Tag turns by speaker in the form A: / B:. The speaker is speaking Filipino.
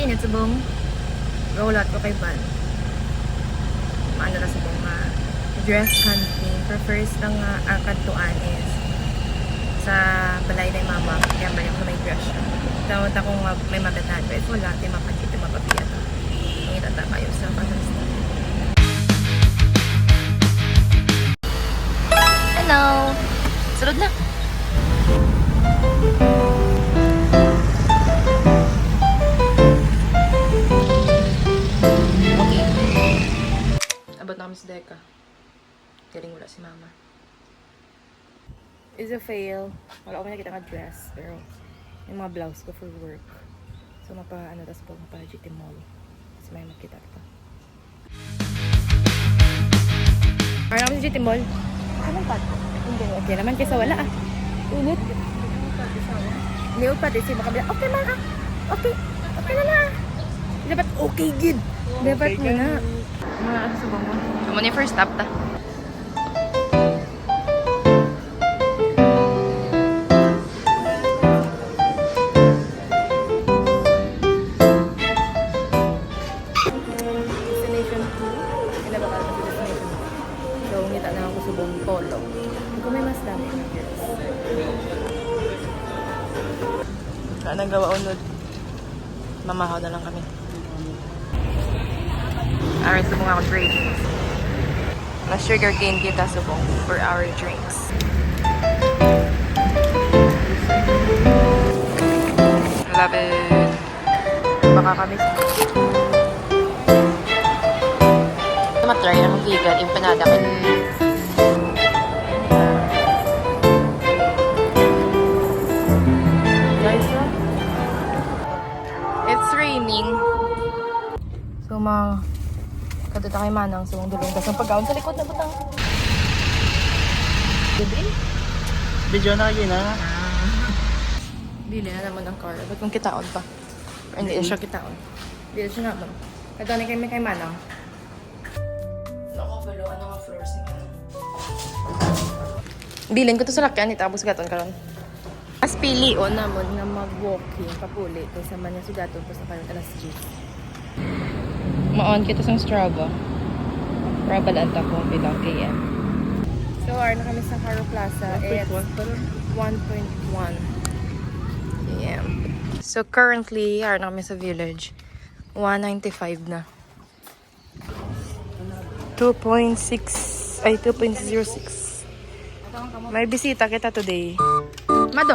A: minutes subong roll out ko kay Van. Ano na subong dress hunting. For first ang kantuan is sa balay na mama. Kaya balik ko may dress siya. Tawad ako nga may magandang dress. Wala, di mapagkit, di mapapiyat. Ang itata kayo sa pasastan. Hello! Sunod na! Okay. Abot na kami sa Deka. Galing wala si mama. Is a fail. Wala ko nakita nga dress. Pero yung mga blouse ko for work. So mapa-ano tas po, mapa-GT Mall. Kasi may makita ito. Ano naman sa GT Mall? Anong pat? Hindi, okay naman kaysa wala Ulit. Hindi ko pati si makabila. Okay man Okay. Okay na na. Dapat okay gid. Dapat mo na. Mga ano sa bangon. Amo ni first stop ta. Destination 2. Kailan ba ka destination 2? So, ngita na ako sa buong polo. Kung may mas dami ng girls. Anong gawa unod? Mamahaw na lang kami. Alright, subong ako drinks. Na sugar cane kita subong for our drinks. Love it. Baka kami sa matry na vegan empanada ko. It's raining. So kadto kay manang so dulong tas ang pagkaon sa likod na butang. Gabi.
B: Video na yun
A: Bili na naman ang car. Ba't kung kitaon pa? Or hindi siya kitaon. Bili siya naman. Kadto ni kay manang. Ako pero ano nga floors niya. Bilin ko to sa lakyan tapos gaton karon. As pili o namon nga mag-walking papuli kaysa man yung sugaton pa sa karon alas 10. Ma-on kita sa Strava. Strava lang ta kung bilang km. So, na kami sa Caro Plaza. It's 1.1 km. So, currently, na kami sa village. 195 na. 2.6 ay 2.06. May bisita kita today. Mado.